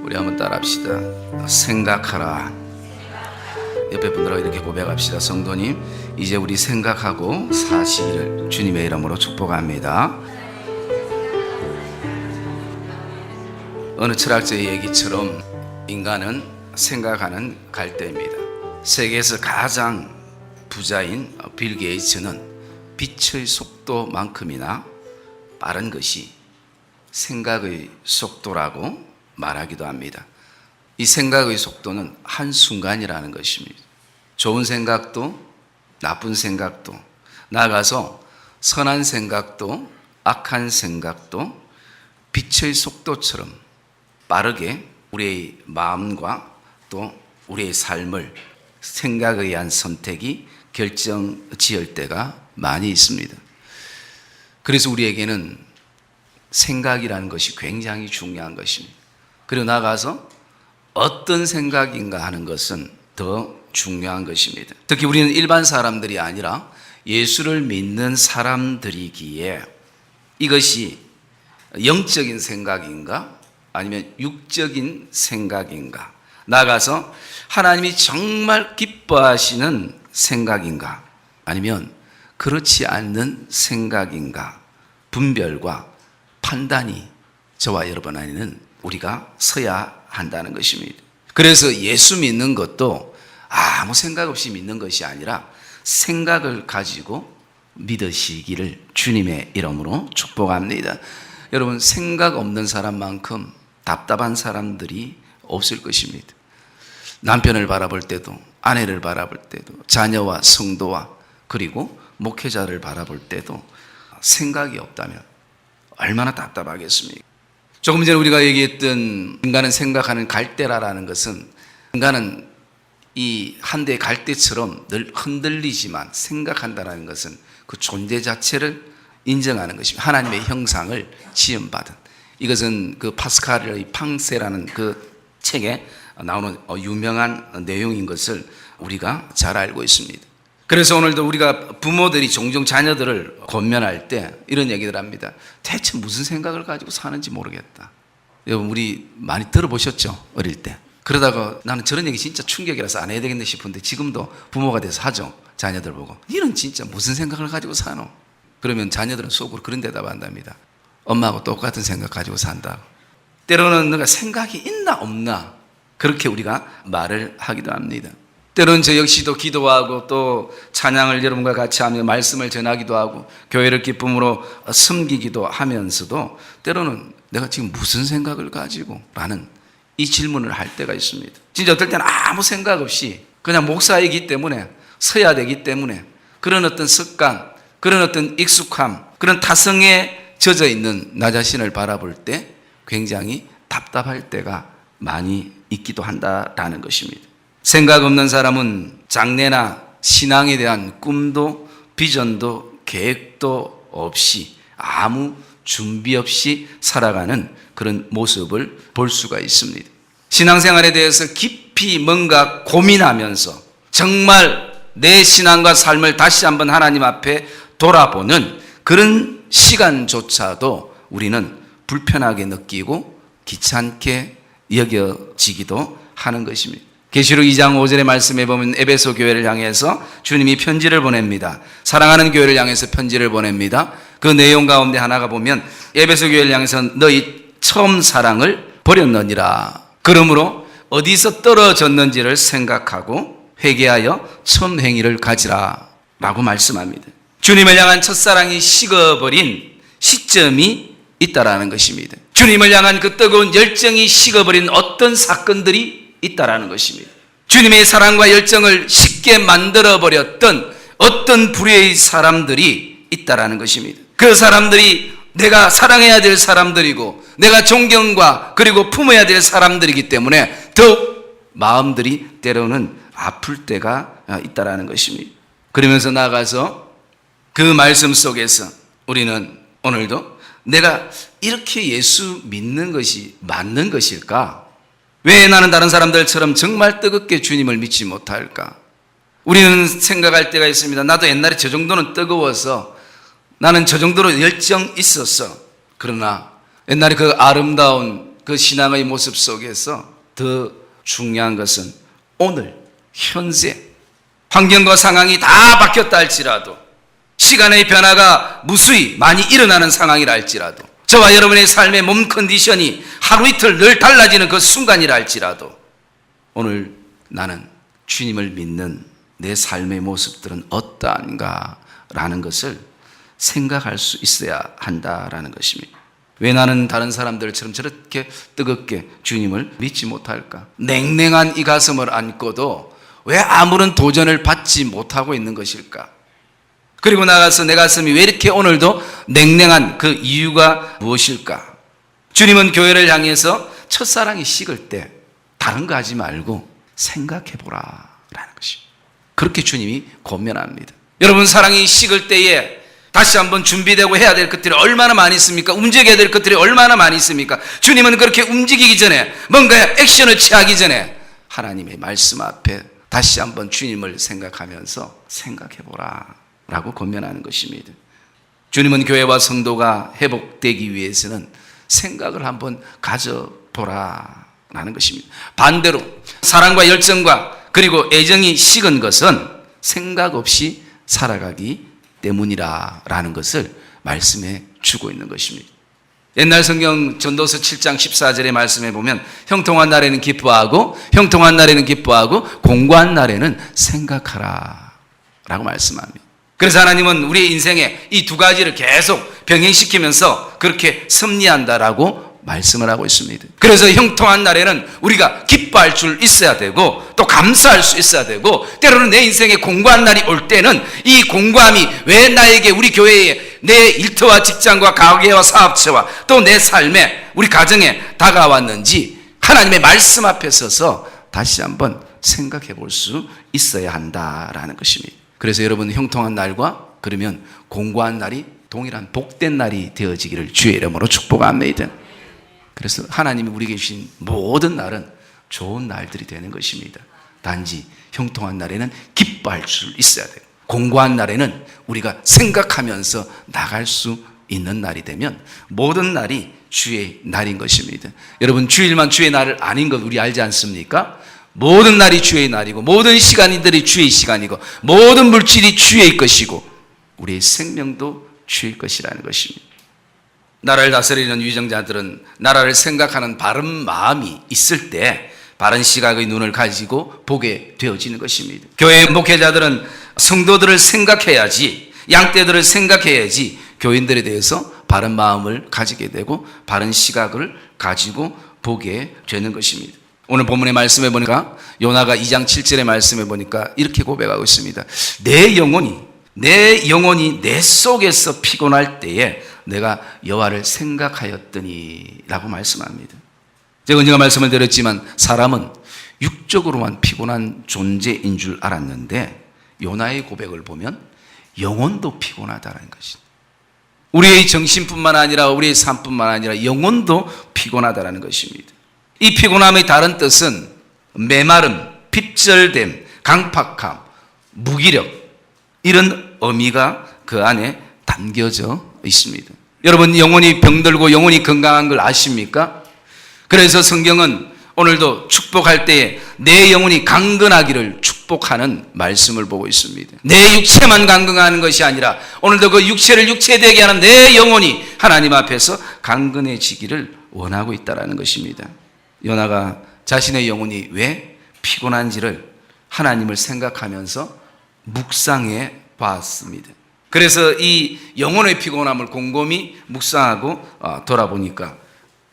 우리 한번 따라합시다. 생각하라. 옆에 분들하고 이렇게 고백합시다. 성도님, 이제 우리 생각하고 사시기를 주님의 이름으로 축복합니다. 어느 철학자의 얘기처럼 인간은 생각하는 갈대입니다. 세계에서 가장 부자인 빌 게이츠는 빛의 속도만큼이나 빠른 것이 생각의 속도라고 말하기도 합니다. 이 생각의 속도는 한순간이라는 것입니다. 좋은 생각도 나쁜 생각도, 나아가서 선한 생각도 악한 생각도 빛의 속도처럼 빠르게 우리의 마음과 또 우리의 삶을 생각에 의한 선택이 결정 지을 때가 많이 있습니다. 그래서 우리에게는 생각이라는 것이 굉장히 중요한 것입니다. 그리고 나가서 어떤 생각인가 하는 것은 더 중요한 것입니다. 특히 우리는 일반 사람들이 아니라 예수를 믿는 사람들이기에 이것이 영적인 생각인가 아니면 육적인 생각인가, 나가서 하나님이 정말 기뻐하시는 생각인가 아니면 그렇지 않는 생각인가, 분별과 판단이 저와 여러분 안에는 우리가 서야 한다는 것입니다. 그래서 예수 믿는 것도 아무 생각 없이 믿는 것이 아니라 생각을 가지고 믿으시기를 주님의 이름으로 축복합니다. 여러분, 생각 없는 사람만큼 답답한 사람들이 없을 것입니다. 남편을 바라볼 때도, 아내를 바라볼 때도, 자녀와 성도와 그리고 목회자를 바라볼 때도 생각이 없다면 얼마나 답답하겠습니까? 조금 전에 우리가 얘기했던 인간은 생각하는 갈대라는 것은, 인간은 이 한 대의 갈대처럼 늘 흔들리지만 생각한다는 것은 그 존재 자체를 인정하는 것입니다. 하나님의 형상을 지음받은, 이것은 그 파스칼의 팡세라는 그 책에 나오는 유명한 내용인 것을 우리가 잘 알고 있습니다. 그래서 오늘도 우리가 부모들이 종종 자녀들을 권면할 때 이런 얘기를 합니다. 대체 무슨 생각을 가지고 사는지 모르겠다. 여러분, 우리 많이 들어보셨죠? 어릴 때. 그러다가 나는 저런 얘기 진짜 충격이라서 안 해야 되겠네 싶은데 지금도 부모가 돼서 하죠. 자녀들 보고. 너는 진짜 무슨 생각을 가지고 사노? 그러면 자녀들은 속으로 그런 대답한답니다. 엄마하고 똑같은 생각 가지고 산다. 때로는 너가 생각이 있나 없나 그렇게 우리가 말을 하기도 합니다. 때로는 저 역시도 기도하고 또 찬양을 여러분과 같이 하며 말씀을 전하기도 하고 교회를 기쁨으로 섬기기도 하면서도 때로는 내가 지금 무슨 생각을 가지고 라는 이 질문을 할 때가 있습니다. 진짜 어떨 때는 아무 생각 없이 그냥 목사이기 때문에 서야 되기 때문에 그런 어떤 습관, 그런 어떤 익숙함, 그런 타성에 젖어 있는 나 자신을 바라볼 때 굉장히 답답할 때가 많이 있기도 한다라는 것입니다. 생각 없는 사람은 장래나 신앙에 대한 꿈도 비전도 계획도 없이 아무 준비 없이 살아가는 그런 모습을 볼 수가 있습니다. 신앙생활에 대해서 깊이 뭔가 고민하면서 정말 내 신앙과 삶을 다시 한번 하나님 앞에 돌아보는 그런 시간조차도 우리는 불편하게 느끼고 귀찮게 여겨지기도 하는 것입니다. 계시록 2장 5절의 말씀에 보면 에베소 교회를 향해서 주님이 편지를 보냅니다. 사랑하는 교회를 향해서 편지를 보냅니다. 그 내용 가운데 하나가 보면 에베소 교회를 향해서 너희 처음 사랑을 버렸느니라. 그러므로 어디서 떨어졌는지를 생각하고 회개하여 처음 행위를 가지라 라고 말씀합니다. 주님을 향한 첫사랑이 식어버린 시점이 있다라는 것입니다. 주님을 향한 그 뜨거운 열정이 식어버린 어떤 사건들이 있다라는 것입니다. 주님의 사랑과 열정을 쉽게 만들어버렸던 어떤 불의의 사람들이 있다라는 것입니다. 그 사람들이 내가 사랑해야 될 사람들이고 내가 존경과 그리고 품어야 될 사람들이기 때문에 더욱 마음들이 때로는 아플 때가 있다라는 것입니다. 그러면서 나가서 그 말씀 속에서 우리는 오늘도 내가 이렇게 예수 믿는 것이 맞는 것일까? 왜 나는 다른 사람들처럼 정말 뜨겁게 주님을 믿지 못할까? 우리는 생각할 때가 있습니다. 나도 옛날에 저 정도는 뜨거워서 나는 저 정도로 열정 있었어. 그러나 옛날에 그 아름다운 그 신앙의 모습 속에서 더 중요한 것은 오늘 현재 환경과 상황이 다 바뀌었다 할지라도, 시간의 변화가 무수히 많이 일어나는 상황이라 할지라도, 저와 여러분의 삶의 몸 컨디션이 하루 이틀 늘 달라지는 그 순간이라 할지라도, 오늘 나는 주님을 믿는 내 삶의 모습들은 어떠한가 라는 것을 생각할 수 있어야 한다라는 것입니다. 왜 나는 다른 사람들처럼 저렇게 뜨겁게 주님을 믿지 못할까? 냉랭한 이 가슴을 안고도 왜 아무런 도전을 받지 못하고 있는 것일까? 그리고 나가서 내 가슴이 왜 이렇게 오늘도 냉랭한 그 이유가 무엇일까? 주님은 교회를 향해서 첫사랑이 식을 때 다른 거 하지 말고 생각해 보라 라는 것입니다. 그렇게 주님이 권면합니다. 여러분, 사랑이 식을 때에 다시 한번 준비되고 해야 될 것들이 얼마나 많이 있습니까? 움직여야 될 것들이 얼마나 많이 있습니까? 주님은 그렇게 움직이기 전에, 뭔가 액션을 취하기 전에 하나님의 말씀 앞에 다시 한번 주님을 생각하면서 생각해보라 라고 권면하는 것입니다. 주님은 교회와 성도가 회복되기 위해서는 생각을 한번 가져보라 라는 것입니다. 반대로 사랑과 열정과 그리고 애정이 식은 것은 생각 없이 살아가기 때문이라는 것을 말씀해 주고 있는 것입니다. 옛날 성경 전도서 7장 14절의 말씀에 보면 형통한 날에는 기뻐하고, 형통한 날에는 기뻐하고, 공고한 날에는 생각하라 라고 말씀합니다. 그래서 하나님은 우리의 인생에 이 두 가지를 계속 병행시키면서 그렇게 섭리한다라고 말씀을 하고 있습니다. 그래서 형통한 날에는 우리가 기뻐할 줄 있어야 되고, 또 감사할 수 있어야 되고, 때로는 내 인생에 공고한 날이 올 때는 이 공고함이 왜 나에게, 우리 교회에, 내 일터와 직장과 가게와 사업체와 또 내 삶에, 우리 가정에 다가왔는지 하나님의 말씀 앞에 서서 다시 한번 생각해 볼 수 있어야 한다라는 것입니다. 그래서 여러분, 형통한 날과 그러면 공고한 날이 동일한 복된 날이 되어지기를 주의 이름으로 축복합니다. 그래서 하나님이 우리에게 주신 모든 날은 좋은 날들이 되는 것입니다. 단지 형통한 날에는 기뻐할 줄 있어야 돼요. 공고한 날에는 우리가 생각하면서 나갈 수 있는 날이 되면 모든 날이 주의 날인 것입니다. 여러분, 주일만 주의 날을 아닌 것 우리 알지 않습니까? 모든 날이 주의 날이고, 모든 시간들이 주의 시간이고, 모든 물질이 주의 것이고, 우리의 생명도 주의 것이라는 것입니다. 나라를 다스리는 위정자들은 나라를 생각하는 바른 마음이 있을 때 바른 시각의 눈을 가지고 보게 되어지는 것입니다. 교회 목회자들은 성도들을 생각해야지, 양떼들을 생각해야지 교인들에 대해서 바른 마음을 가지게 되고 바른 시각을 가지고 보게 되는 것입니다. 오늘 본문의 말씀에 보니까, 요나가 2장 7절의 말씀에 보니까 이렇게 고백하고 있습니다. 내 영혼이 내 속에서 피곤할 때에 내가 여호와를 생각하였더니 라고 말씀합니다. 제가 언젠가 말씀을 드렸지만 사람은 육적으로만 피곤한 존재인 줄 알았는데 요나의 고백을 보면 영혼도 피곤하다는 것입니다. 우리의 정신뿐만 아니라 우리의 삶뿐만 아니라 영혼도 피곤하다는 것입니다. 이 피곤함의 다른 뜻은 메마름, 핍절됨, 강팍함, 무기력, 이런 의미가 그 안에 담겨져 있습니다. 여러분, 영혼이 병들고 영혼이 건강한 걸 아십니까? 그래서 성경은 오늘도 축복할 때에 내 영혼이 강건하기를 축복하는 말씀을 보고 있습니다. 내 육체만 강건하는 것이 아니라 오늘도 그 육체를 육체되게 하는 내 영혼이 하나님 앞에서 강건해지기를 원하고 있다는 것입니다. 요나가 자신의 영혼이 왜 피곤한지를 하나님을 생각하면서 묵상해 봤습니다. 그래서 이 영혼의 피곤함을 곰곰이 묵상하고 돌아보니까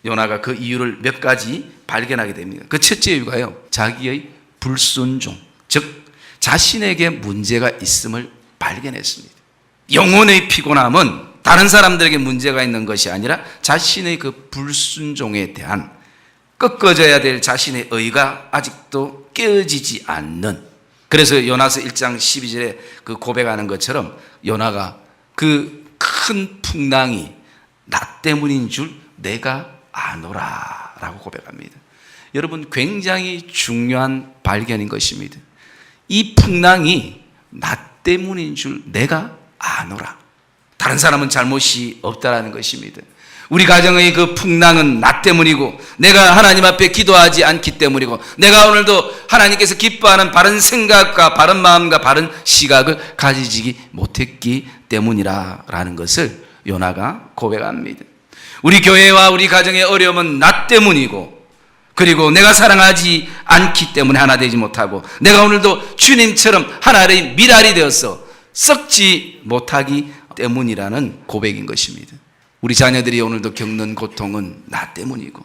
요나가 그 이유를 몇 가지 발견하게 됩니다. 그 첫째 이유가요, 자기의 불순종, 즉 자신에게 문제가 있음을 발견했습니다. 영혼의 피곤함은 다른 사람들에게 문제가 있는 것이 아니라 자신의 그 불순종에 대한, 꺾어져야 될 자신의 의가 아직도 깨어지지 않는, 그래서 요나서 1장 12절에 그 고백하는 것처럼 요나가 그 큰 풍랑이 나 때문인 줄 내가 아노라 라고 고백합니다. 여러분, 굉장히 중요한 발견인 것입니다. 이 풍랑이 나 때문인 줄 내가 아노라. 다른 사람은 잘못이 없다라는 것입니다. 우리 가정의 그 풍랑은 나 때문이고 내가 하나님 앞에 기도하지 않기 때문이고 내가 오늘도 하나님께서 기뻐하는 바른 생각과 바른 마음과 바른 시각을 가지지 못했기 때문이라는 것을 요나가 고백합니다. 우리 교회와 우리 가정의 어려움은 나 때문이고 그리고 내가 사랑하지 않기 때문에 하나 되지 못하고 내가 오늘도 주님처럼 하나의 미랄이 되어서 썩지 못하기 때문이라는 고백인 것입니다. 우리 자녀들이 오늘도 겪는 고통은 나 때문이고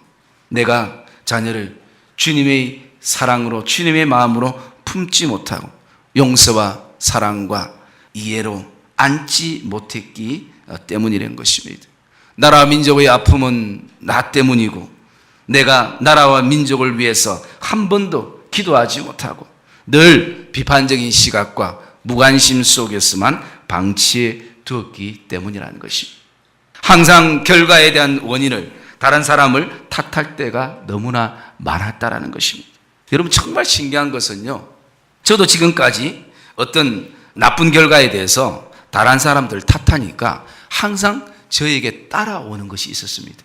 내가 자녀를 주님의 사랑으로 주님의 마음으로 품지 못하고 용서와 사랑과 이해로 안지 못했기 때문이라는 것입니다. 나라와 민족의 아픔은 나 때문이고 내가 나라와 민족을 위해서 한 번도 기도하지 못하고 늘 비판적인 시각과 무관심 속에서만 방치해 두었기 때문이라는 것입니다. 항상 결과에 대한 원인을 다른 사람을 탓할 때가 너무나 많았다라는 것입니다. 여러분 정말 신기한 것은요, 저도 지금까지 어떤 나쁜 결과에 대해서 다른 사람들 탓하니까 항상 저에게 따라오는 것이 있었습니다.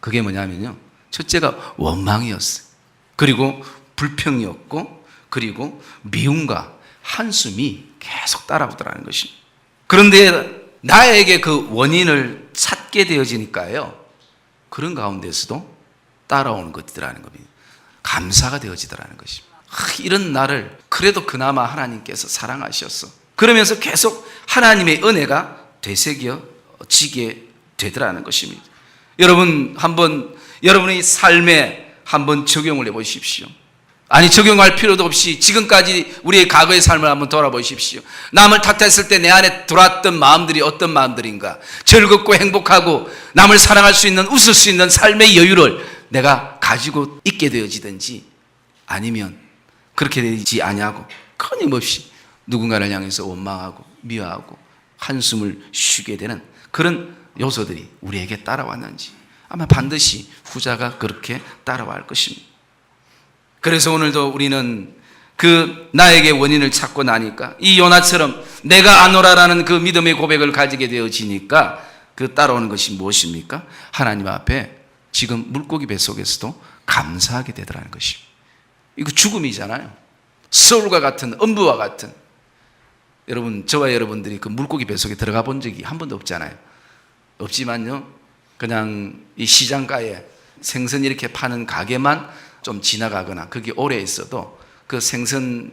그게 뭐냐면요, 첫째가 원망이었어요. 그리고 불평이었고 그리고 미움과 한숨이 계속 따라오더라는 것입니다. 그런데 나에게 그 원인을 찾게 되어지니까요, 그런 가운데서도 따라오는 것이라는 겁니다. 감사가 되어지더라는 것입니다. 이런 나를 그래도 그나마 하나님께서 사랑하셨어. 그러면서 계속 하나님의 은혜가 되새겨지게 되더라는 것입니다. 여러분 한번 여러분의 삶에 한번 적용을 해보십시오. 아니 적용할 필요도 없이 지금까지 우리의 과거의 삶을 한번 돌아보십시오. 남을 탓했을 때 내 안에 들어왔던 마음들이 어떤 마음들인가? 즐겁고 행복하고 남을 사랑할 수 있는, 웃을 수 있는 삶의 여유를 내가 가지고 있게 되어지든지 아니면 그렇게 되지 아니하고 끊임없이 누군가를 향해서 원망하고 미워하고 한숨을 쉬게 되는 그런 요소들이 우리에게 따라왔는지 아마 반드시 후자가 그렇게 따라갈 것입니다. 그래서 오늘도 우리는 그 나에게 원인을 찾고 나니까 이 요나처럼 내가 아노라라는 그 믿음의 고백을 가지게 되어지니까 그 따라오는 것이 무엇입니까? 하나님 앞에 지금 물고기 뱃속에서도 감사하게 되더라는 것입니다. 이거 죽음이잖아요. 서울과 같은 음부와 같은. 여러분 저와 여러분들이 그 물고기 뱃속에 들어가 본 적이 한 번도 없잖아요. 없지만요, 그냥 이 시장가에 생선 이렇게 파는 가게만 좀 지나가거나 거기 오래 있어도 그 생선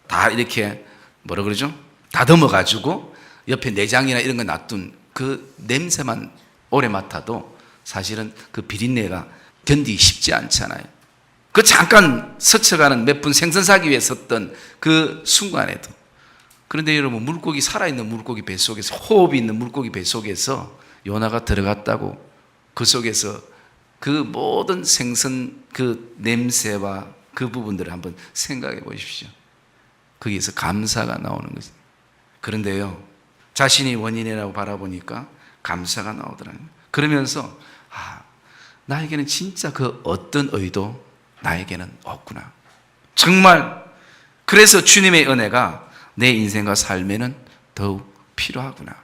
다 이렇게 뭐라 그러죠? 다듬어 가지고 옆에 내장이나 이런 거 놔둔 그 냄새만 오래 맡아도 사실은 그 비린내가 견디기 쉽지 않잖아요. 그 잠깐 스쳐가는 몇 분 생선 사기 위해 섰던 그 순간에도. 그런데 여러분 물고기, 살아있는 물고기 뱃속에서, 호흡이 있는 물고기 뱃속에서 요나가 들어갔다고 그 속에서 그 모든 생선 그 냄새와 그 부분들을 한번 생각해 보십시오. 거기에서 감사가 나오는 거죠. 그런데요, 자신이 원인이라고 바라보니까 감사가 나오더라고요. 그러면서 나에게는 진짜 그 어떤 의도 나에게는 없구나. 정말 그래서 주님의 은혜가 내 인생과 삶에는 더욱 필요하구나.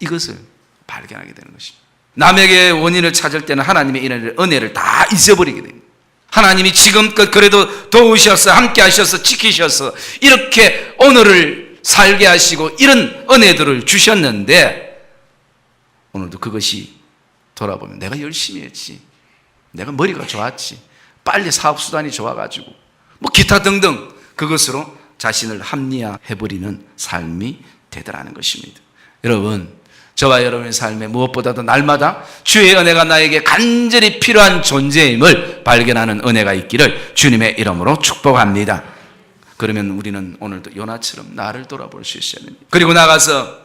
이것을 발견하게 되는 것입니다. 남에게 원인을 찾을 때는 하나님의 은혜를 다 잊어버리게 됩니다. 하나님이 지금껏 그래도 도우셔서 함께 하셔서 지키셔서 이렇게 오늘을 살게 하시고 이런 은혜들을 주셨는데 오늘도 그것이 돌아보면 내가 열심히 했지, 내가 머리가 좋았지, 빨리 사업수단이 좋아가지고 뭐 기타 등등 그것으로 자신을 합리화해버리는 삶이 되더라는 것입니다. 여러분 저와 여러분의 삶에 무엇보다도 날마다 주의 은혜가 나에게 간절히 필요한 존재임을 발견하는 은혜가 있기를 주님의 이름으로 축복합니다. 그러면 우리는 오늘도 요나처럼 나를 돌아볼 수 있어야 됩니다. 그리고 나가서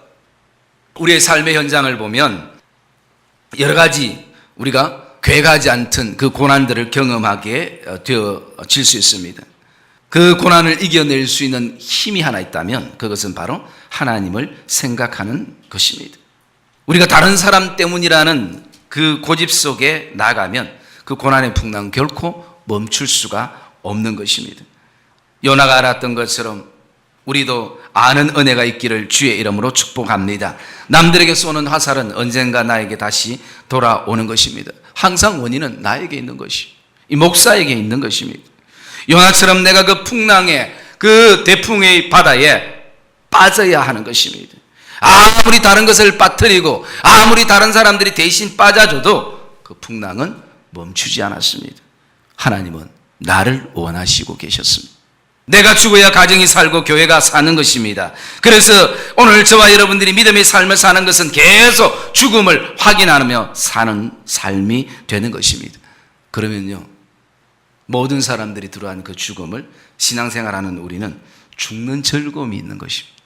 우리의 삶의 현장을 보면 여러 가지 우리가 괴가하지 않던 그 고난들을 경험하게 되어질 수 있습니다. 그 고난을 이겨낼 수 있는 힘이 하나 있다면 그것은 바로 하나님을 생각하는 것입니다. 우리가 다른 사람 때문이라는 그 고집 속에 나가면 그 고난의 풍랑 결코 멈출 수가 없는 것입니다. 요나가 알았던 것처럼 우리도 아는 은혜가 있기를 주의 이름으로 축복합니다. 남들에게 쏘는 화살은 언젠가 나에게 다시 돌아오는 것입니다. 항상 원인은 나에게 있는 것이, 이 목사에게 있는 것입니다. 요나처럼 내가 그 풍랑에, 그 대풍의 바다에 빠져야 하는 것입니다. 아무리 다른 것을 빠뜨리고 아무리 다른 사람들이 대신 빠져줘도 그 풍랑은 멈추지 않았습니다. 하나님은 나를 원하시고 계셨습니다. 내가 죽어야 가정이 살고 교회가 사는 것입니다. 그래서 오늘 저와 여러분들이 믿음의 삶을 사는 것은 계속 죽음을 확인하며 사는 삶이 되는 것입니다. 그러면요, 모든 사람들이 들어간 그 죽음을 신앙생활하는 우리는 죽는 즐거움이 있는 것입니다.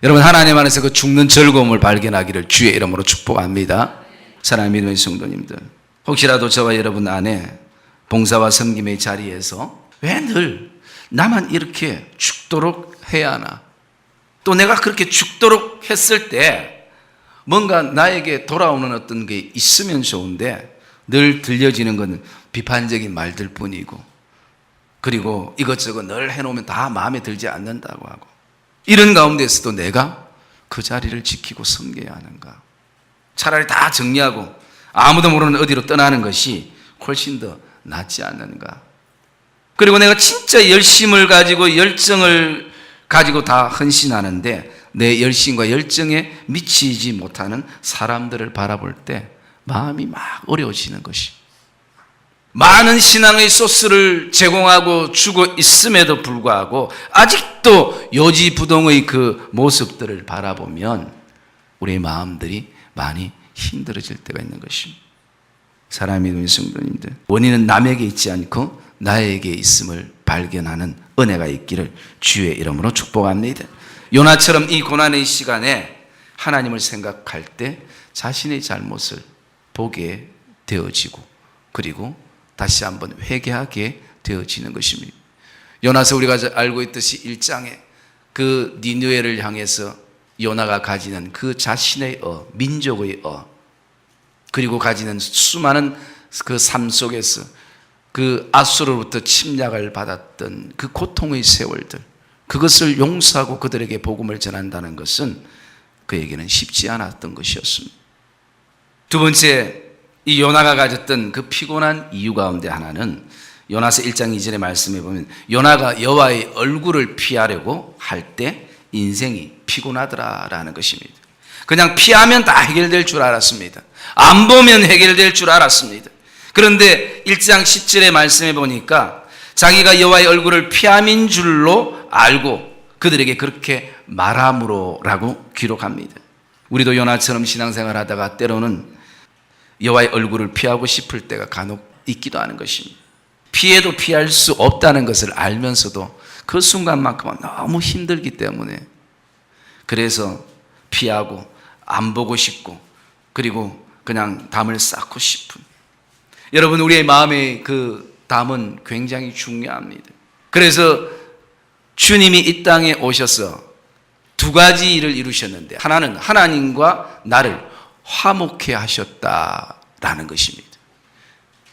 여러분, 하나님 안에서 그 죽는 즐거움을 발견하기를 주의 이름으로 축복합니다. 사랑하는 믿음의 성도님들, 혹시라도 저와 여러분 안에 봉사와 섬김의 자리에서 왜 늘 나만 이렇게 죽도록 해야 하나, 또 내가 그렇게 죽도록 했을 때 뭔가 나에게 돌아오는 어떤 게 있으면 좋은데 늘 들려지는 것은 비판적인 말들 뿐이고, 그리고 이것저것 늘 해놓으면 다 마음에 들지 않는다고 하고, 이런 가운데서도 내가 그 자리를 지키고 섬겨야 하는가? 차라리 다 정리하고 아무도 모르는 어디로 떠나는 것이 훨씬 더 낫지 않는가? 그리고 내가 진짜 열심을 가지고 열정을 가지고 다 헌신하는데 내 열심과 열정에 미치지 못하는 사람들을 바라볼 때 마음이 막 어려워지는 것이, 많은 신앙의 소스를 제공하고 주고 있음에도 불구하고 아직도 요지부동의 그 모습들을 바라보면 우리의 마음들이 많이 힘들어질 때가 있는 것입니다. 사랑하는 믿음의 성도님들, 원인은 남에게 있지 않고 나에게 있음을 발견하는 은혜가 있기를 주의 이름으로 축복합니다. 요나처럼 이 고난의 시간에 하나님을 생각할 때 자신의 잘못을 보게 되어지고, 그리고 다시 한번 회개하게 되어지는 것입니다. 요나서 우리가 알고 있듯이 1장에 그 니느웨를 향해서 요나가 가지는 그 자신의 민족의 그리고 가지는 수많은 그 삶 속에서 그 아수르로부터 침략을 받았던 그 고통의 세월들, 그것을 용서하고 그들에게 복음을 전한다는 것은 그에게는 쉽지 않았던 것이었습니다. 두 번째, 이 요나가 가졌던 그 피곤한 이유 가운데 하나는 요나서 1장 2절의 말씀에 보면 요나가 여호와의 얼굴을 피하려고 할 때 인생이 피곤하더라라는 것입니다. 그냥 피하면 다 해결될 줄 알았습니다. 안 보면 해결될 줄 알았습니다. 그런데 1장 10절의 말씀에 보니까 자기가 여호와의 얼굴을 피함인 줄로 알고 그들에게 그렇게 말함으로라고 기록합니다. 우리도 요나처럼 신앙생활 하다가 때로는 여호와의 얼굴을 피하고 싶을 때가 간혹 있기도 하는 것입니다. 피해도 피할 수 없다는 것을 알면서도 그 순간만큼은 너무 힘들기 때문에 그래서 피하고 안 보고 싶고, 그리고 그냥 담을 쌓고 싶은, 여러분, 우리의 마음의 그 담은 굉장히 중요합니다. 그래서 주님이 이 땅에 오셔서 두 가지 일을 이루셨는데, 하나는 하나님과 나를 화목해 하셨다라는 것입니다.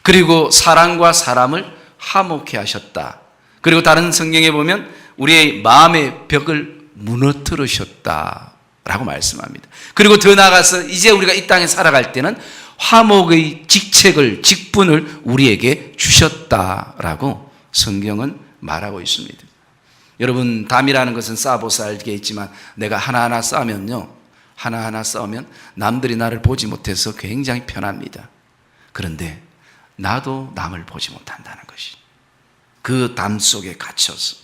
그리고 사람과 사람을 화목해 하셨다. 그리고 다른 성경에 보면 우리의 마음의 벽을 무너뜨리셨다라고 말씀합니다. 그리고 더 나아가서 이제 우리가 이 땅에 살아갈 때는 화목의 직분을 우리에게 주셨다라고 성경은 말하고 있습니다. 여러분, 담이라는 것은 쌓아보서 알겠지만 내가 하나하나 쌓으면요, 하나하나 쌓으면 남들이 나를 보지 못해서 굉장히 편합니다. 그런데 나도 남을 보지 못한다는 것이, 그 담 속에 갇혀서.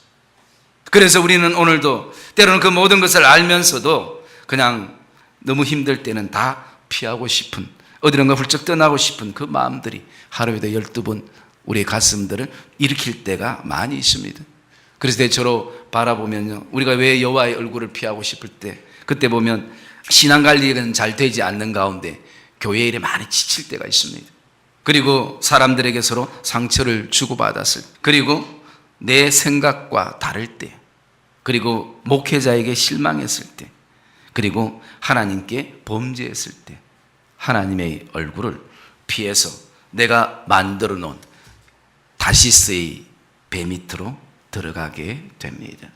그래서 우리는 오늘도 때로는 그 모든 것을 알면서도 그냥 너무 힘들 때는 다 피하고 싶은, 어디론가 훌쩍 떠나고 싶은 그 마음들이 하루에도 12번 우리의 가슴들을 일으킬 때가 많이 있습니다. 그래서 대체로 바라보면요, 우리가 왜 여호와의 얼굴을 피하고 싶을 때, 그때 보면 신앙관리는 잘 되지 않는 가운데 교회 일에 많이 지칠 때가 있습니다. 그리고 사람들에게 서로 상처를 주고받았을 때, 그리고 내 생각과 다를 때, 그리고 목회자에게 실망했을 때, 그리고 하나님께 범죄했을 때 하나님의 얼굴을 피해서 내가 만들어 놓은 다시스의 배 밑으로 들어가게 됩니다.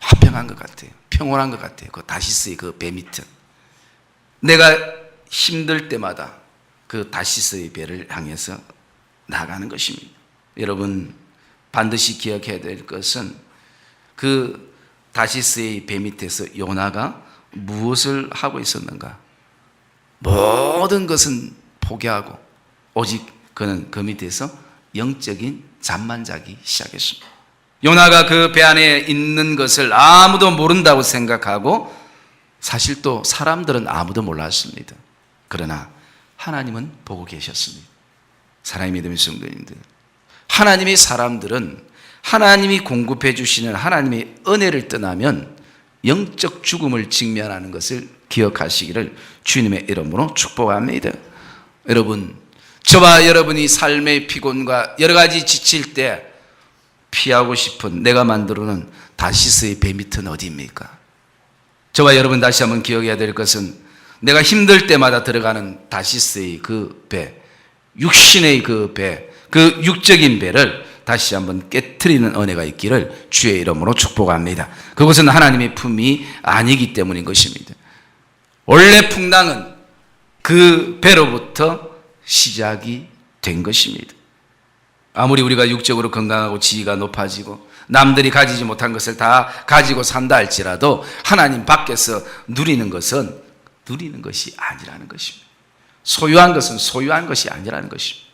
화평한 것 같아요. 평온한 것 같아요. 그 다시스의 그 배 밑은. 내가 힘들 때마다 그 다시스의 배를 향해서 나가는 것입니다. 여러분 반드시 기억해야 될 것은 그 다시스의 배 밑에서 요나가 무엇을 하고 있었는가? 모든 것은 포기하고 오직 그는 그 밑에서 영적인 잠만 자기 시작했습니다. 요나가 그 배 안에 있는 것을 아무도 모른다고 생각하고 사실 또 사람들은 아무도 몰랐습니다. 그러나 하나님은 보고 계셨습니다. 사랑의 믿음의 성도님들, 하나님의 사람들은 하나님이 공급해 주시는 하나님의 은혜를 떠나면 영적 죽음을 직면하는 것을 기억하시기를 주님의 이름으로 축복합니다. 여러분, 저와 여러분이 삶의 피곤과 여러 가지 지칠 때 피하고 싶은 내가 만들어놓은 다시스의 배 밑은 어디입니까? 저와 여러분 다시 한번 기억해야 될 것은 내가 힘들 때마다 들어가는 다시스의 그 배, 육신의 그 배, 그 육적인 배를 다시 한번 깨트리는 은혜가 있기를 주의 이름으로 축복합니다. 그것은 하나님의 품이 아니기 때문인 것입니다. 원래 풍랑은 그 배로부터 시작이 된 것입니다. 아무리 우리가 육적으로 건강하고 지위가 높아지고 남들이 가지지 못한 것을 다 가지고 산다 할지라도 하나님 밖에서 누리는 것은 누리는 것이 아니라는 것입니다. 소유한 것은 소유한 것이 아니라는 것입니다.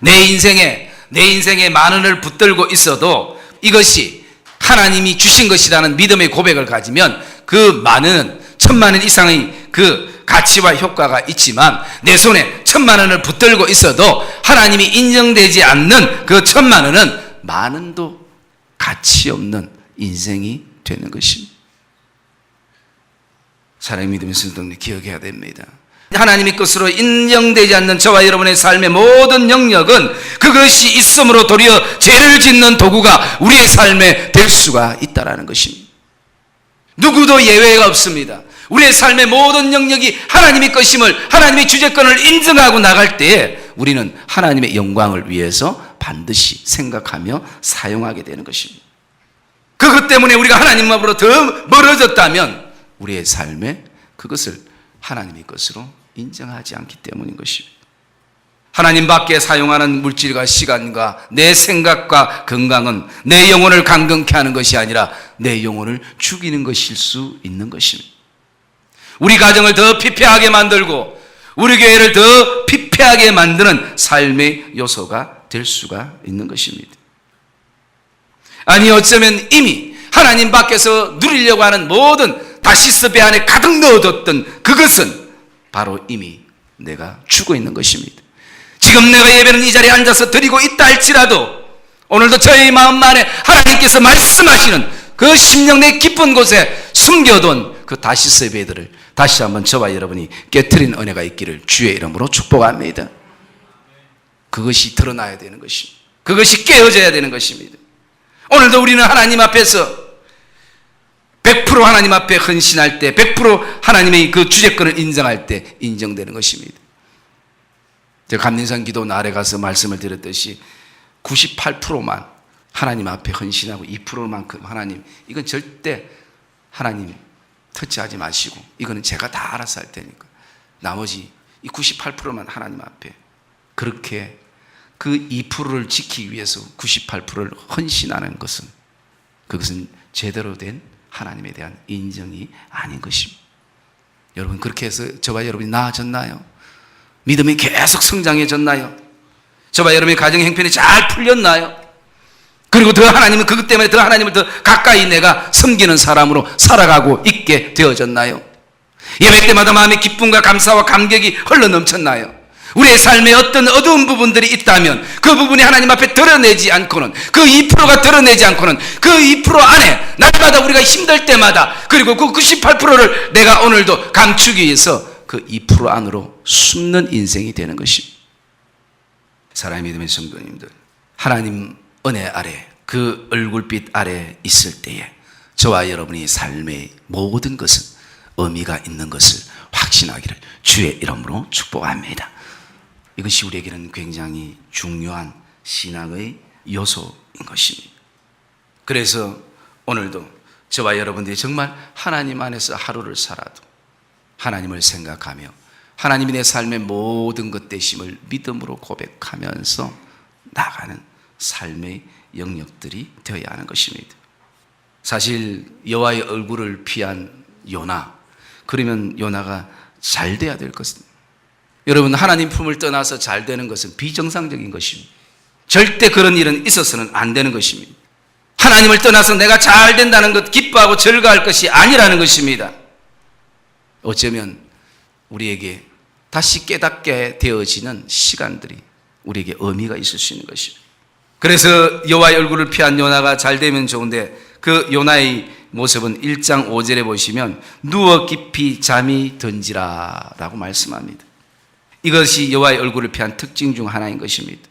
내 인생에 만원을 붙들고 있어도 이것이 하나님이 주신 것이라는 믿음의 고백을 가지면 그 만원은 1000만 원 이상의 그 가치와 효과가 있지만 내 손에 1000만 원을 붙들고 있어도 하나님이 인정되지 않는 그 1000만 원은 만 원도 가치 없는 인생이 되는 것입니다. 사랑의 믿음의 성도님 기억해야 됩니다. 하나님의 것으로 인정되지 않는 저와 여러분의 삶의 모든 영역은 그것이 있음으로 도리어 죄를 짓는 도구가 우리의 삶에 될 수가 있다는 것입니다. 누구도 예외가 없습니다. 우리의 삶의 모든 영역이 하나님의 것임을, 하나님의 주재권을 인정하고 나갈 때에 우리는 하나님의 영광을 위해서 반드시 생각하며 사용하게 되는 것입니다. 그것 때문에 우리가 하나님 앞으로 더 멀어졌다면 우리의 삶에 그것을 하나님의 것으로 인정하지 않기 때문인 것입니다. 하나님 밖에 사용하는 물질과 시간과 내 생각과 건강은 내 영혼을 강건케 하는 것이 아니라 내 영혼을 죽이는 것일 수 있는 것입니다. 우리 가정을 더 피폐하게 만들고 우리 교회를 더 피폐하게 만드는 삶의 요소가 될 수가 있는 것입니다. 아니 어쩌면 이미 하나님 밖에서 누리려고 하는 모든 다시스 배 안에 가득 넣어뒀던 그것은 바로 이미 내가 죽어 있는 것입니다. 지금 내가 예배는 이 자리에 앉아서 드리고 있다 할지라도 오늘도 저의 마음 안에 하나님께서 말씀하시는 그 심령 내 깊은 곳에 숨겨둔 그 다시스의 배들을 다시 한번 저와 여러분이 깨트린 은혜가 있기를 주의 이름으로 축복합니다. 그것이 드러나야 되는 것입니다. 그것이 깨어져야 되는 것입니다. 오늘도 우리는 하나님 앞에서 100% 하나님 앞에 헌신할 때 100% 하나님의 그 주재권을 인정할 때 인정되는 것입니다. 제가 감린산 기도 날에 가서 말씀을 드렸듯이 98%만 하나님 앞에 헌신하고 2%만큼 하나님, 이건 절대 하나님 터치하지 마시고 이거는 제가 다 알아서 할 테니까 나머지 이 98%만 하나님 앞에, 그렇게 그 2%를 지키기 위해서 98%를 헌신하는 것은 그것은 제대로 된 하나님에 대한 인정이 아닌 것입니다. 여러분 그렇게 해서 저와 여러분이 나아졌나요? 믿음이 계속 성장해졌나요? 저와 여러분의 가정 형편이 잘 풀렸나요? 그리고 더 하나님은 그것 때문에 더 하나님을 더 가까이 내가 섬기는 사람으로 살아가고 있게 되어졌나요? 예배 때마다 마음의 기쁨과 감사와 감격이 흘러넘쳤나요? 우리의 삶에 어떤 어두운 부분들이 있다면 그 부분이 하나님 앞에 드러내지 않고는, 그 2%가 드러내지 않고는 그 2% 안에 날마다 우리가 힘들 때마다, 그리고 그 98%를 내가 오늘도 감추기 위해서 그 2% 안으로 숨는 인생이 되는 것입니다. 사랑의 믿음의 성도님들, 하나님 은혜 아래, 그 얼굴빛 아래 있을 때에 저와 여러분이 삶의 모든 것은 의미가 있는 것을 확신하기를 주의 이름으로 축복합니다. 이것이 우리에게는 굉장히 중요한 신앙의 요소인 것입니다. 그래서 오늘도 저와 여러분들이 정말 하나님 안에서 하루를 살아도 하나님을 생각하며 하나님이 내 삶의 모든 것 되심을 믿음으로 고백하면서 나가는 삶의 영역들이 되어야 하는 것입니다. 사실 여호와의 얼굴을 피한 요나, 그러면 요나가 잘 돼야 될 것입니다. 여러분, 하나님 품을 떠나서 잘 되는 것은 비정상적인 것입니다. 절대 그런 일은 있어서는 안 되는 것입니다. 하나님을 떠나서 내가 잘 된다는 것, 기뻐하고 즐거워할 것이 아니라는 것입니다. 어쩌면 우리에게 다시 깨닫게 되어지는 시간들이 우리에게 의미가 있을 수 있는 것입니다. 그래서 여호와의 얼굴을 피한 요나가 잘 되면 좋은데, 그 요나의 모습은 1장 5절에 보시면 누워 깊이 잠이 든지라 라고 말씀합니다. 이것이 여호와의 얼굴을 피한 특징 중 하나인 것입니다.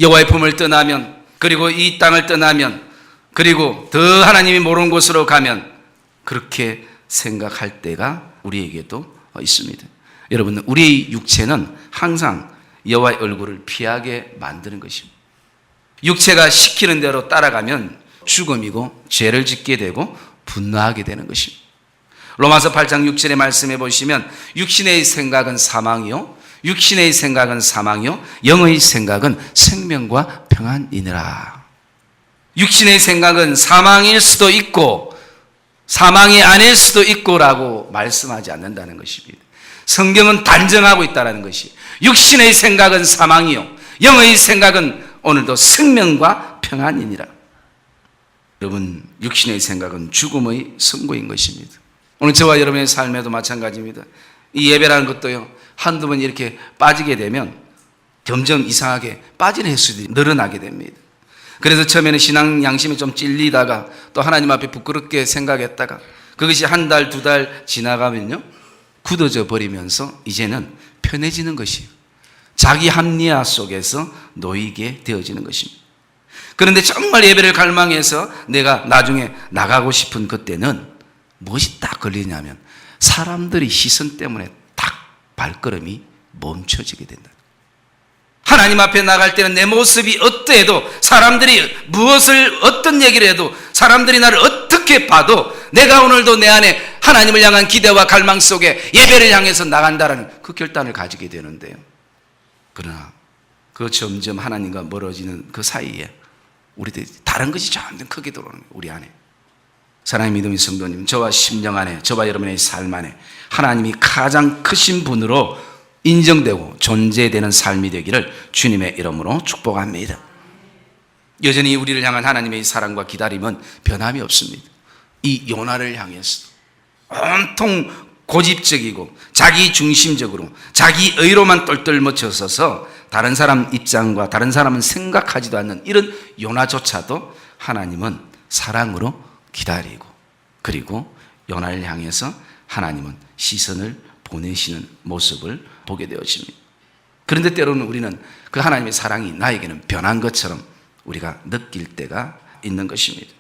여호와의 품을 떠나면, 그리고 이 땅을 떠나면, 그리고 더 하나님이 모르는 곳으로 가면 그렇게 생각할 때가 우리에게도 있습니다. 여러분, 우리의 육체는 항상 여호와의 얼굴을 피하게 만드는 것입니다. 육체가 시키는 대로 따라가면 죽음이고 죄를 짓게 되고 분노하게 되는 것입니다. 로마서 8장 6절의 말씀해 보시면 육신의 생각은 사망이요, 육신의 생각은 사망이요, 영의 생각은 생명과 평안이니라. 육신의 생각은 사망일 수도 있고 사망이 아닐 수도 있고 라고 말씀하지 않는다는 것입니다. 성경은 단정하고 있다는 것이, 육신의 생각은 사망이요, 영의 생각은 오늘도 생명과 평안이니라. 여러분, 육신의 생각은 죽음의 선고인 것입니다. 오늘 저와 여러분의 삶에도 마찬가지입니다. 이 예배라는 것도요, 한두 번 이렇게 빠지게 되면 점점 이상하게 빠지는 횟수들이 늘어나게 됩니다. 그래서 처음에는 신앙 양심이 좀 찔리다가 또 하나님 앞에 부끄럽게 생각했다가 그것이 한 달, 두 달 지나가면요, 굳어져 버리면서 이제는 편해지는 것이에요. 자기 합리화 속에서 놓이게 되어지는 것입니다. 그런데 정말 예배를 갈망해서 내가 나중에 나가고 싶은 그때는 무엇이 딱 걸리냐면 사람들의 시선 때문에 딱 발걸음이 멈춰지게 된다. 하나님 앞에 나갈 때는 내 모습이 어떠해도, 사람들이 무엇을 어떤 얘기를 해도, 사람들이 나를 어떻게 봐도 내가 오늘도 내 안에 하나님을 향한 기대와 갈망 속에 예배를 향해서 나간다는 그 결단을 가지게 되는데요. 그러나 그 점점 하나님과 멀어지는 그 사이에 우리들이 다른 것이 점점 크게 들어오는 거예요. 우리 안에. 사랑의 믿음의 성도님, 저와 심령 안에, 저와 여러분의 삶 안에 하나님이 가장 크신 분으로 인정되고 존재되는 삶이 되기를 주님의 이름으로 축복합니다. 여전히 우리를 향한 하나님의 사랑과 기다림은 변함이 없습니다. 이 요나를 향해서 온통 고집적이고 자기 중심적으로 자기 의로만 똘똘 묻혀서서 다른 사람 입장과 다른 사람은 생각하지도 않는 이런 요나조차도 하나님은 사랑으로 기다리고, 그리고 요나를 향해서 하나님은 시선을 보내시는 모습을 보게 되어집니다. 그런데 때로는 우리는 그 하나님의 사랑이 나에게는 변한 것처럼 우리가 느낄 때가 있는 것입니다.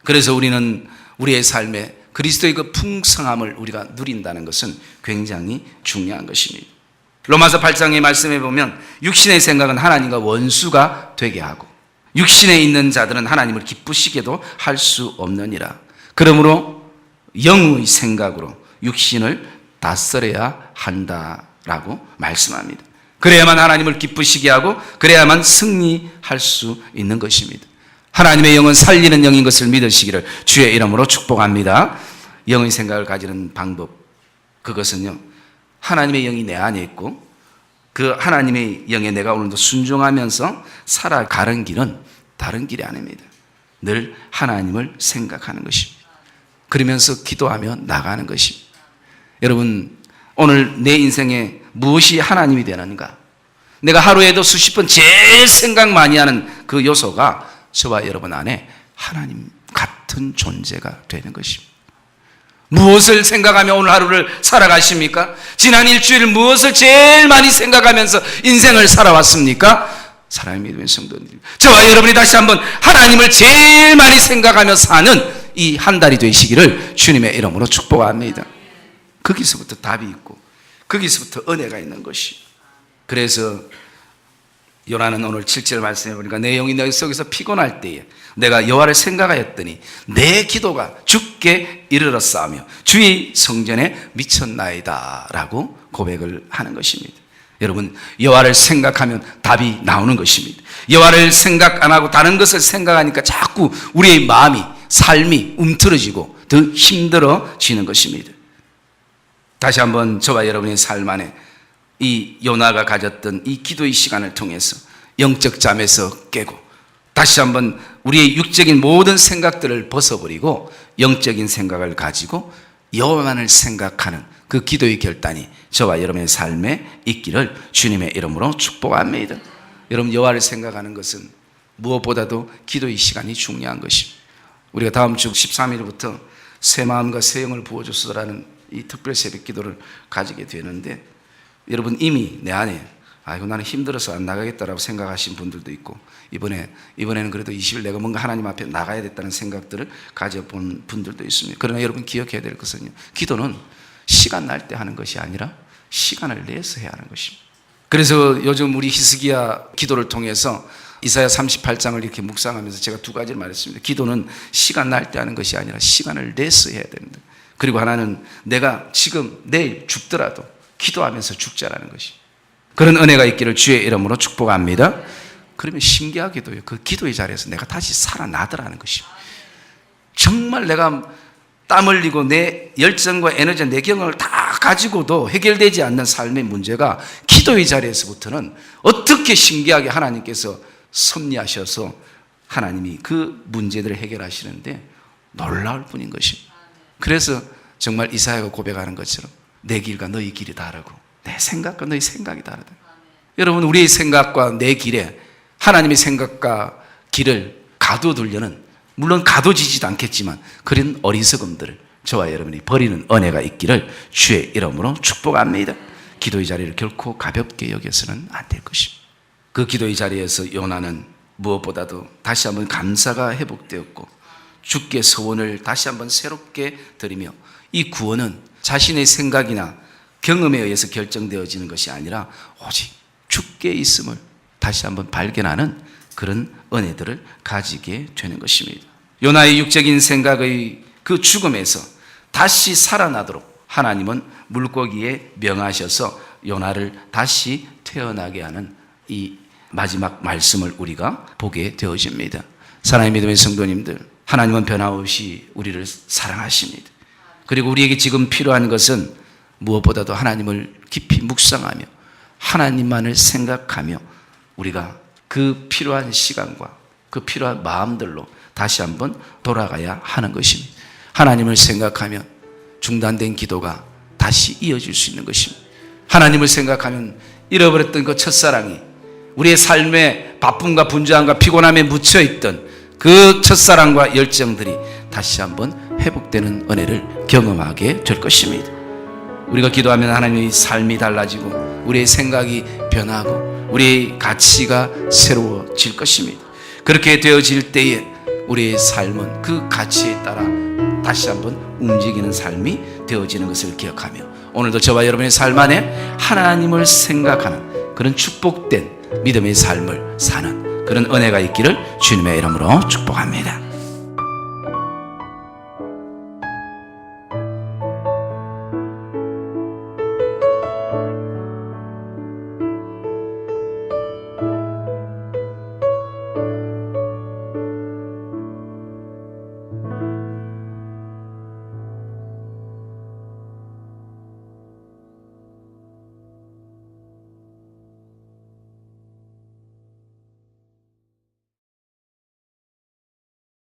그래서 우리는 우리의 삶에 그리스도의 그 풍성함을 우리가 누린다는 것은 굉장히 중요한 것입니다. 로마서 8장의 말씀에 보면 육신의 생각은 하나님과 원수가 되게 하고 육신에 있는 자들은 하나님을 기쁘시게도 할 수 없느니라. 그러므로 영의 생각으로 육신을 다스려야 한다라고 말씀합니다. 그래야만 하나님을 기쁘시게 하고 그래야만 승리할 수 있는 것입니다. 하나님의 영은 살리는 영인 것을 믿으시기를 주의 이름으로 축복합니다. 영의 생각을 가지는 방법, 그것은요, 하나님의 영이 내 안에 있고 그 하나님의 영에 내가 오늘도 순종하면서 살아가는 길은 다른 길이 아닙니다. 늘 하나님을 생각하는 것입니다. 그러면서 기도하며 나가는 것입니다. 여러분, 오늘 내 인생에 무엇이 하나님이 되는가? 내가 하루에도 수십 번 제일 생각 많이 하는 그 요소가 저와 여러분 안에 하나님 같은 존재가 되는 것입니다. 무엇을 생각하며 오늘 하루를 살아가십니까? 지난 일주일 무엇을 제일 많이 생각하면서 인생을 살아왔습니까? 사랑의 믿음의 성도님, 저와 여러분이 다시 한번 하나님을 제일 많이 생각하며 사는 이 한 달이 되시기를 주님의 이름으로 축복합니다. 거기서부터 답이 있고 거기서부터 은혜가 있는 것이. 그래서 요나는 오늘 7절 말씀해 보니까 내 영이 내 속에서 피곤할 때에 내가 여호와를 생각하였더니 내 기도가 주께 이르렀사오며 주의 성전에 미쳤나이다 라고 고백을 하는 것입니다. 여러분, 여호와를 생각하면 답이 나오는 것입니다. 여호와를 생각 안 하고 다른 것을 생각하니까 자꾸 우리의 마음이, 삶이 움트러지고 더 힘들어지는 것입니다. 다시 한번 저와 여러분의 삶 안에 이 요나가 가졌던 이 기도의 시간을 통해서 영적 잠에서 깨고 다시 한번 우리의 육적인 모든 생각들을 벗어버리고 영적인 생각을 가지고 여호와만을 생각하는 그 기도의 결단이 저와 여러분의 삶에 있기를 주님의 이름으로 축복합니다. 여러분, 여호와를 생각하는 것은 무엇보다도 기도의 시간이 중요한 것입니다. 우리가 다음 주 13일부터 새 마음과 새 영을 부어주소서라는 이 특별 새벽 기도를 가지게 되는데, 여러분 이미 내 안에 아이고 나는 힘들어서 안 나가겠다라고 생각하신 분들도 있고, 이번에는 그래도 20일 내가 뭔가 하나님 앞에 나가야 됐다는 생각들을 가져본 분들도 있습니다. 그러나 여러분 기억해야 될 것은요, 기도는 시간 날 때 하는 것이 아니라 시간을 내서 해야 하는 것입니다. 그래서 요즘 우리 히스기야 기도를 통해서 이사야 38장을 이렇게 묵상하면서 제가 두 가지를 말했습니다. 기도는 시간 날 때 하는 것이 아니라 시간을 내서 해야 됩니다. 그리고 하나는 내가 지금 내일 죽더라도 기도하면서 죽자라는 것이, 그런 은혜가 있기를 주의 이름으로 축복합니다. 그러면 신기하게도요, 그 기도의 자리에서 내가 다시 살아나더라는 것입니다. 정말 내가 땀 흘리고 내 열정과 에너지, 내 경험을 다 가지고도 해결되지 않는 삶의 문제가 기도의 자리에서부터는 어떻게 신기하게 하나님께서 섭리하셔서 하나님이 그 문제들을 해결하시는데 놀라울 뿐인 것입니다. 그래서 정말 이사야가 고백하는 것처럼 내 길과 너희 길이 다르고 내 생각과 너희 생각이 다르다. 여러분, 우리의 생각과 내 길에 하나님의 생각과 길을 가둬두려는, 물론 가둬지지도 않겠지만 그런 어리석음들을 저와 여러분이 버리는 은혜가 있기를 주의 이름으로 축복합니다. 기도의 자리를 결코 가볍게 여겨서는 안 될 것입니다. 그 기도의 자리에서 요나는 무엇보다도 다시 한번 감사가 회복되었고 주께 소원을 다시 한번 새롭게 드리며, 이 구원은 자신의 생각이나 경험에 의해서 결정되어지는 것이 아니라 오직 주께 있음을 다시 한번 발견하는 그런 은혜들을 가지게 되는 것입니다. 요나의 육적인 생각의 그 죽음에서 다시 살아나도록 하나님은 물고기에 명하셔서 요나를 다시 태어나게 하는 이 마지막 말씀을 우리가 보게 되어집니다. 사랑의 믿음의 성도님들, 하나님은 변함없이 우리를 사랑하십니다. 그리고 우리에게 지금 필요한 것은 무엇보다도 하나님을 깊이 묵상하며 하나님만을 생각하며 우리가 그 필요한 시간과 그 필요한 마음들로 다시 한번 돌아가야 하는 것입니다. 하나님을 생각하면 중단된 기도가 다시 이어질 수 있는 것입니다. 하나님을 생각하면 잃어버렸던 그 첫사랑이, 우리의 삶의 바쁨과 분주함과 피곤함에 묻혀있던 그 첫사랑과 열정들이 다시 한번 회복되는 은혜를 경험하게 될 것입니다. 우리가 기도하면 하나님의 삶이 달라지고 우리의 생각이 변하고 우리의 가치가 새로워질 것입니다. 그렇게 되어질 때에 우리의 삶은 그 가치에 따라 다시 한번 움직이는 삶이 되어지는 것을 기억하며, 오늘도 저와 여러분의 삶 안에 하나님을 생각하는 그런 축복된 믿음의 삶을 사는 그런 은혜가 있기를 주님의 이름으로 축복합니다.